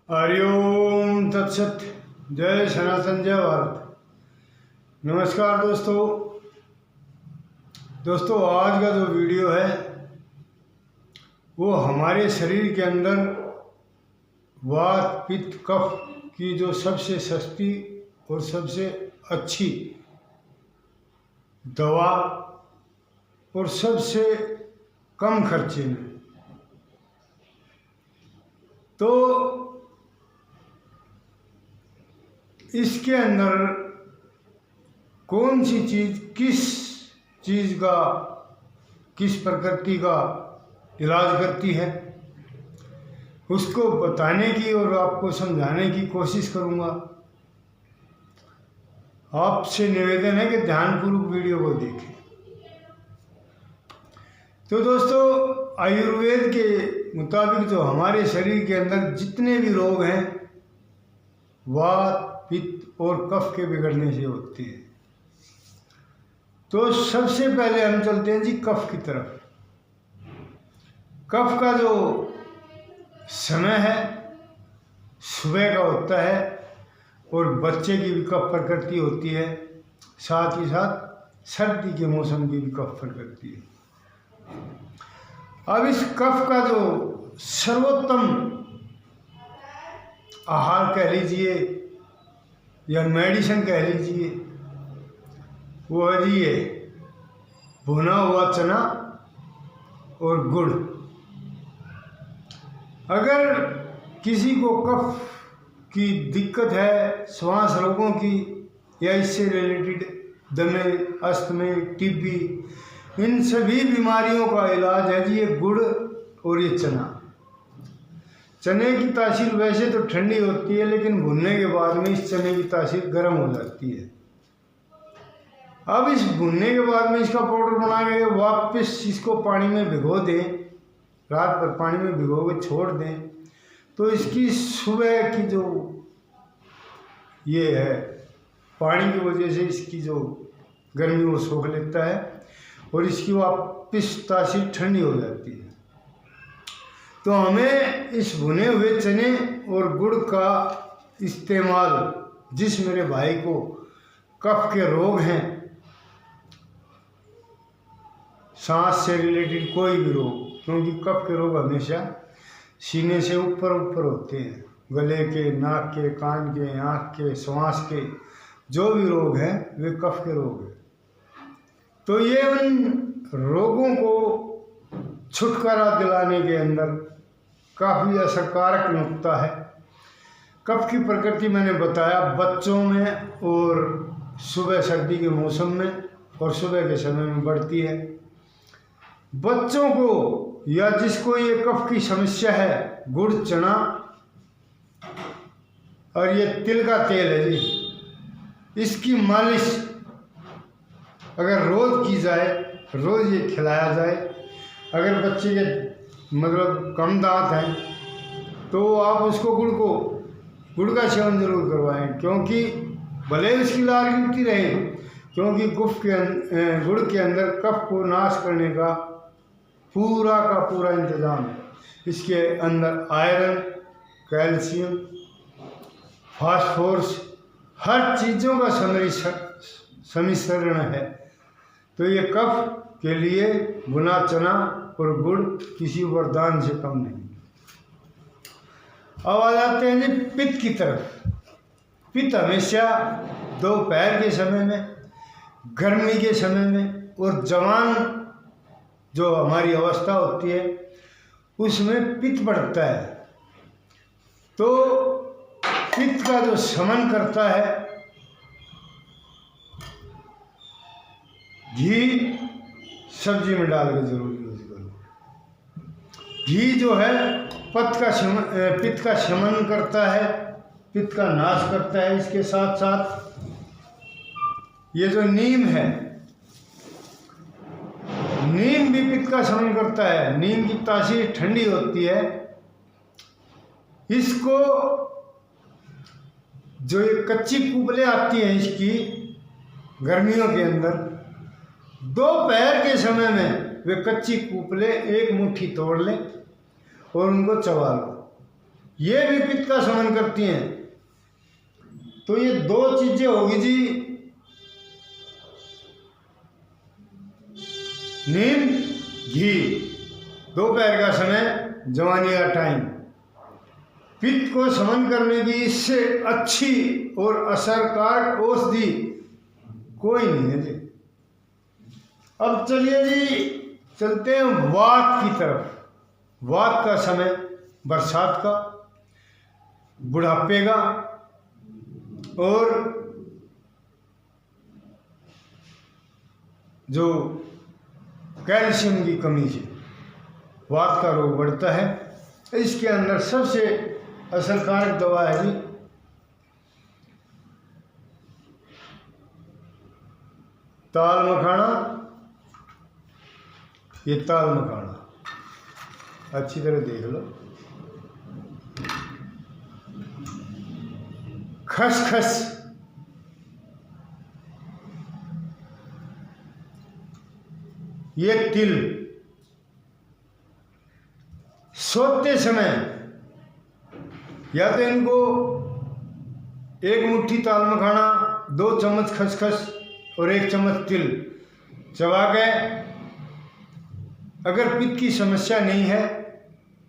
हरिओम तत्सत। जय सनातन, जय भारत। नमस्कार दोस्तों, आज का जो वीडियो है वो हमारे शरीर के अंदर वात पित्त कफ की जो सबसे सस्ती और सबसे अच्छी दवा और सबसे कम खर्चे में, तो इसके अंदर कौन सी चीज़ किस चीज़ का किस प्रकृति का इलाज करती है उसको बताने की और आपको समझाने की कोशिश करूँगा। आपसे निवेदन है कि ध्यानपूर्वक वीडियो को देखें। तो दोस्तों, आयुर्वेद के मुताबिक जो हमारे शरीर के अंदर जितने भी रोग हैं वात पित्त और कफ के बिगड़ने से होते हैं। तो सबसे पहले हम चलते हैं जी कफ की तरफ। कफ का जो समय है सुबह का होता है और बच्चे की भी कफ प्रकृति होती है, साथ ही साथ सर्दी के मौसम की भी कफ प्रकृति है। अब इस कफ का जो सर्वोत्तम आहार कह लीजिए या मेडिसिन कह लीजिए, वो है जी ये भुना हुआ चना और गुड़। अगर किसी को कफ की दिक्कत है, श्वास रोगों की या इससे रिलेटेड दमे, अस्थमे, टीबी, इन सभी बीमारियों का इलाज है जी ये गुड़ और ये चना। चने की तासीर वैसे तो ठंडी होती है, लेकिन भुनने के बाद में इस चने की तासीर गर्म हो जाती है। अब इस भुनने के बाद में इसका पाउडर बना के वापस इसको पानी में भिगो दें, रात भर पानी में भिगो के छोड़ दें, तो इसकी सुबह की जो ये है पानी की वजह से इसकी जो गर्मी वो सोख लेता है और इसकी वापस तासीर ठंडी हो जाती है। तो हमें इस भुने हुए चने और गुड़ का इस्तेमाल, जिस मेरे भाई को कफ के रोग हैं, सांस से रिलेटेड कोई भी रोग, क्योंकि कफ के रोग हमेशा सीने से ऊपर ऊपर होते हैं, गले के, नाक के, कान के, आँख के, श्वास के जो भी रोग हैं वे कफ के रोग हैं। तो ये उन रोगों को छुटकारा दिलाने के अंदर काफ़ी असरकारक नुक्ता है। कफ की प्रकृति मैंने बताया बच्चों में और सुबह सर्दी के मौसम में और सुबह के समय में बढ़ती है। बच्चों को या जिसको ये कफ की समस्या है, गुड़ चना और ये तिल का तेल है जी, इसकी मालिश अगर रोज़ की जाए, रोज़ ये खिलाया जाए। अगर बच्चे के मतलब कम दांत हैं तो आप उसको गुड़ का सेवन जरूर करवाएं, क्योंकि भले उसकी लार गिरती रहे, क्योंकि गुड़ के अंदर कफ को नाश करने का पूरा इंतजाम है। इसके अंदर आयरन, कैल्शियम, फास्फोरस, हर चीज़ों का समिश्रण है। तो ये कफ के लिए भुना चना और गुड़ किसी वरदान से कम नहीं। अब आ जाते हैं जी पित्त की तरफ। पित्त हमेशा दोपहर के समय में, गर्मी के समय में और जवान जो हमारी अवस्था होती है उसमें पित्त बढ़ता है। तो पित्त का जो शमन करता है घी सब्जी में डाल के जरूर यूज करो। घी जो है पित्त का शमन करता है, पित्त का नाश करता है। इसके साथ साथ ये जो नीम है, नीम भी पित्त का शमन करता है। नीम की तासीर ठंडी होती है। इसको जो ये कच्ची कुबले आती हैं इसकी गर्मियों के अंदर, दोपहर के समय में वे कच्ची कुपले एक मुट्ठी तोड़ लें और उनको चबा लो। ये भी पित्त का शमन करती हैं। तो ये दो चीजें होगी जी, नीम घी, दोपहर का समय, जवानी का टाइम, पित्त को शमन करने की इससे अच्छी और असरकारक औषधि कोई नहीं है जी। अब चलिए जी, चलते हैं वात की तरफ। वात का समय बरसात का, बुढ़ापे का और जो कैल्शियम की कमी से वात का रोग बढ़ता है। इसके अंदर सबसे असरकारक दवा है जी ताल मखाना। ये ताल मखाना अच्छी तरह देख लो। खसखस, ये तिल, सोते समय या तो इनको एक मुट्ठी ताल मखाना, 2 चम्मच खसखस और 1 चम्मच तिल चबा के, अगर पित्त की समस्या नहीं है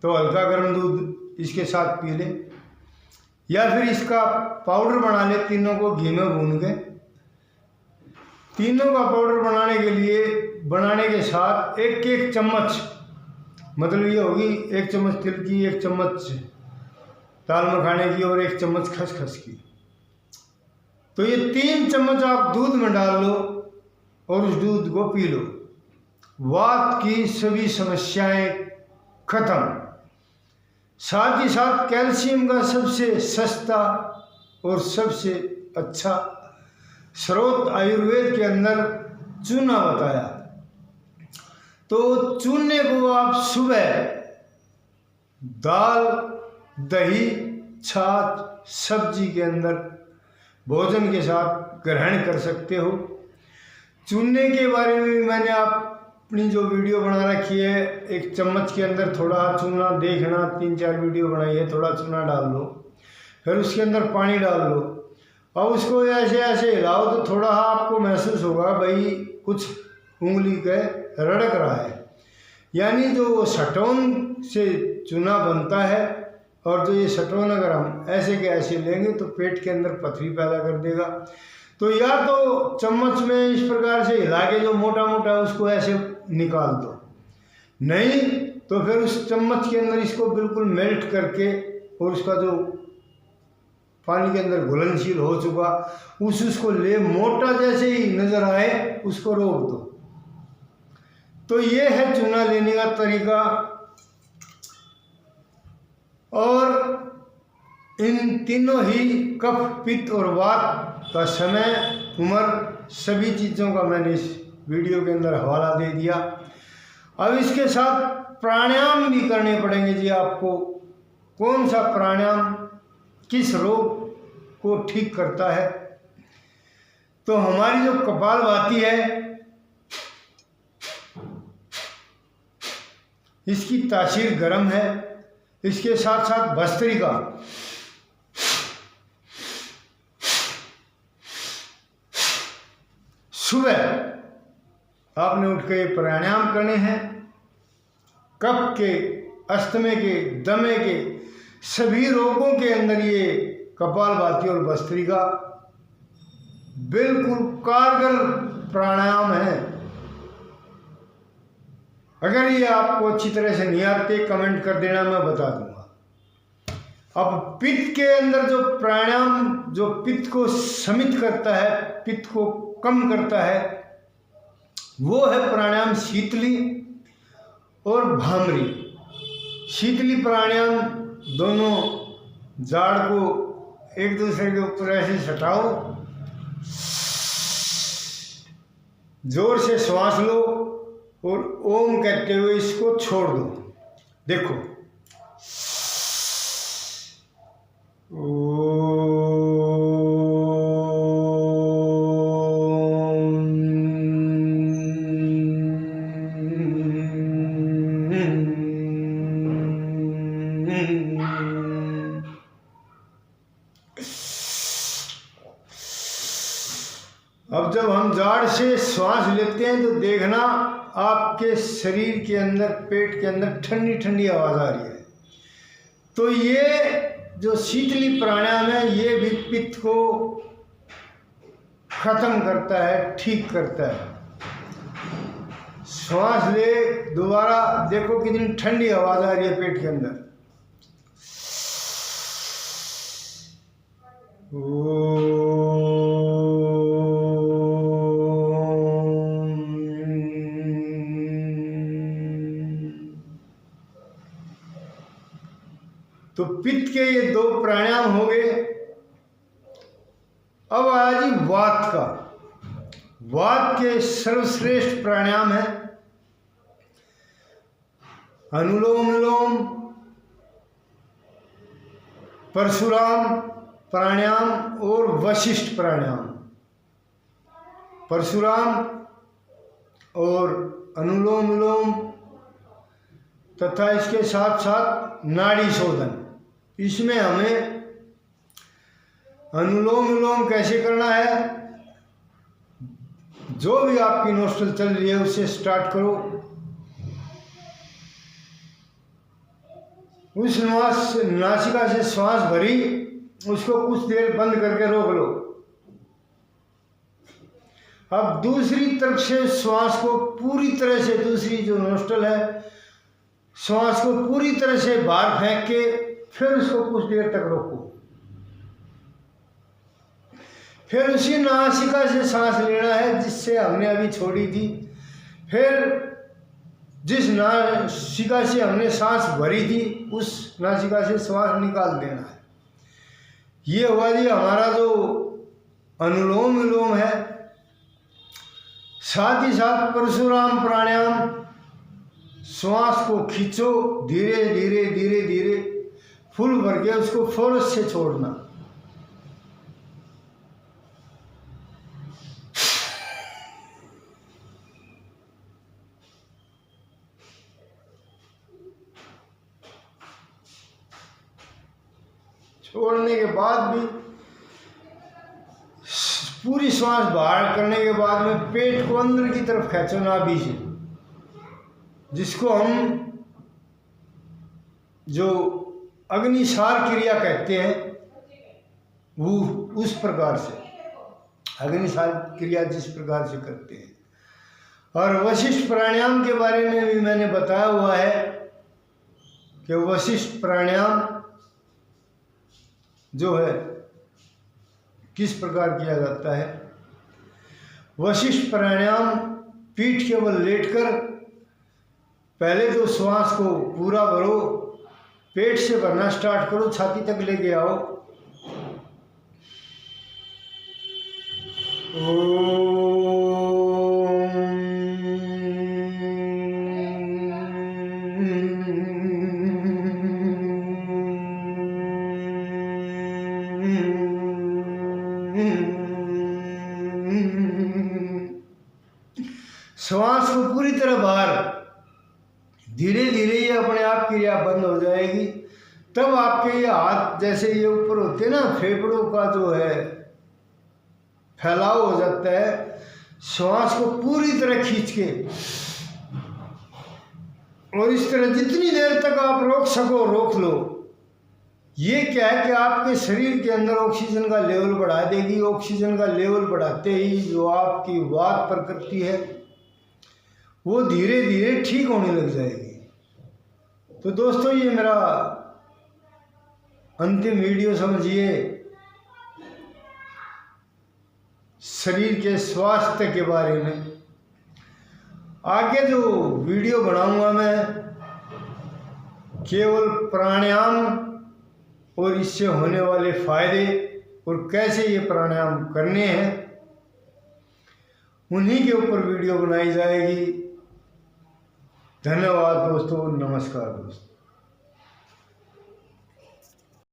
तो हल्का गर्म दूध इसके साथ पी ले, या फिर इसका पाउडर बना ले, तीनों को घी में भून के। तीनों का पाउडर बनाने के लिए, बनाने के साथ 1-1 चम्मच, मतलब ये होगी 1 चम्मच तिल की, 1 चम्मच ताल मखाने की और 1 चम्मच खसखस की। तो ये 3 चम्मच आप दूध में डाल लो और उस दूध को पी लो। वात की सभी समस्याएं खत्म। साथ ही साथ कैल्शियम का सबसे सस्ता और सबसे अच्छा स्रोत आयुर्वेद के अंदर चूना बताया। तो चूने को आप सुबह दाल, दही, छाछ, सब्जी के अंदर भोजन के साथ ग्रहण कर सकते हो। चूने के बारे में भी मैंने अपनी जो वीडियो बना रखी है, 1 चम्मच के अंदर थोड़ा चूना देखना, 3-4 वीडियो बनाई है, थोड़ा चूना डाल लो, फिर उसके अंदर पानी डाल लो और उसको ऐसे ऐसे हिलाओ तो थोड़ा आपको महसूस होगा भाई कुछ उंगली के रड़क रहा है। यानी जो सटोन से चूना बनता है, और जो ये सटोन अगर हम ऐसे के ऐसे लेंगे तो पेट के अंदर पथरी पैदा कर देगा। तो या तो चम्मच में इस प्रकार से हिला के जो मोटा मोटा है उसको ऐसे निकाल दो, नहीं तो फिर उस चम्मच के अंदर इसको बिल्कुल मेल्ट करके और उसका जो पानी के अंदर घुलनशील हो चुका उसको ले, मोटा जैसे ही नजर आए उसको रोक दो। तो ये है चूना लेने का तरीका। और इन तीनों ही कफ, पित्त और वात का समय, उम्र, सभी चीज़ों का मैंने इस वीडियो के अंदर हवाला दे दिया। अब इसके साथ प्राणायाम भी करने पड़ेंगे जी आपको। कौन सा प्राणायाम किस रोग को ठीक करता है? तो हमारी जो कपालभाति है इसकी तासीर गर्म है। इसके साथ साथ भस्त्रिका, सुबह आपने उठ के प्राणायाम करने हैं। कफ के, अस्थमे के, दमे के सभी रोगों के अंदर ये कपालभाति और भस्त्रिका बिल्कुल कारगर प्राणायाम है। अगर ये आपको अच्छी तरह से नहीं आते कमेंट कर देना, मैं बता दूंगा। अब पित्त के अंदर जो प्राणायाम जो पित्त को शमित करता है, पित्त को कम करता है, वो है प्राणायाम शीतली और भामरी। शीतली प्राणायाम दोनों जाड़ को एक दूसरे के ऊपर ऐसे सटाओ, जोर से श्वास लो और ओम कहते हुए इसको छोड़ दो। देखो, अब जब हम जाड़ से श्वास लेते हैं तो देखना आपके शरीर के अंदर, पेट के अंदर ठंडी ठंडी आवाज़ आ रही है। तो ये जो शीतली प्राणायाम है ये भी पित्त को खत्म करता है, ठीक करता है। श्वास ले, दोबारा देखो कितनी ठंडी आवाज़ आ रही है पेट के अंदर। तो पित्त के ये 2 प्राणायाम हो गए। अब आया जी वात का। वात के सर्वश्रेष्ठ प्राणायाम है अनुलोम विलोम, परशुराम प्राणायाम और वशिष्ठ प्राणायाम। परशुराम और अनुलोम विलोम तथा इसके साथ साथ नाड़ी शोधन। इसमें हमें अनुलोम विलोम कैसे करना है, जो भी आपकी नोस्ट्रल चल रही है उससे स्टार्ट करो। उस नासिका से श्वास भरी, उसको कुछ देर बंद करके रोक लो। अब दूसरी तरफ से श्वास को पूरी तरह से, दूसरी जो नोस्ट्रल है, श्वास को पूरी तरह से बाहर फेंक के फिर उसको कुछ देर तक रोको। फिर उसी नासिका से सांस लेना है जिससे हमने अभी छोड़ी थी। फिर जिस नासिका से हमने सांस भरी थी उस नासिका से श्वास निकाल देना है। ये हुआ जी हमारा जो अनुलोम विलोम है। साथ ही साथ परशुराम प्राणायाम, श्वास को खींचो, धीरे धीरे धीरे धीरे फुल भर के उसको फोर्स से छोड़ना। छोड़ने के बाद भी पूरी श्वास बाहर करने के बाद में पेट को अंदर की तरफ खींचो नाभि से, जिसको हम जो अग्निसार क्रिया कहते हैं, वो उस प्रकार से अग्निसार क्रिया जिस प्रकार से करते हैं। और वशिष्ठ प्राणायाम के बारे में भी मैंने बताया हुआ है कि वशिष्ठ प्राणायाम जो है किस प्रकार किया जाता है। वशिष्ठ प्राणायाम पीठ के बल लेटकर पहले तो श्वास को पूरा भरो, पेट से भरना स्टार्ट करो, छाती तक लेके आओ। श्वास को पूरी तरह बाहर, धीरे धीरे ये अपने आप क्रिया बंद हो जाएगी। तब आपके ये हाथ जैसे ये ऊपर होते हैं ना, फेफड़ों का जो है फैलाव हो जाता है। श्वास को पूरी तरह खींच के और इस तरह जितनी देर तक आप रोक सको रोक लो। ये क्या है कि आपके शरीर के अंदर ऑक्सीजन का लेवल बढ़ा देगी। ऑक्सीजन का लेवल बढ़ाते ही जो आपकी वात प्रकृति है वो धीरे धीरे ठीक होने लग जाएगी। तो दोस्तों ये मेरा अंतिम वीडियो समझिए शरीर के स्वास्थ्य के बारे में। आगे जो वीडियो बनाऊंगा मैं केवल प्राणायाम और इससे होने वाले फायदे और कैसे ये प्राणायाम करने हैं उन्हीं के ऊपर वीडियो बनाई जाएगी। धन्यवाद दोस्तों, नमस्कार दोस्तों।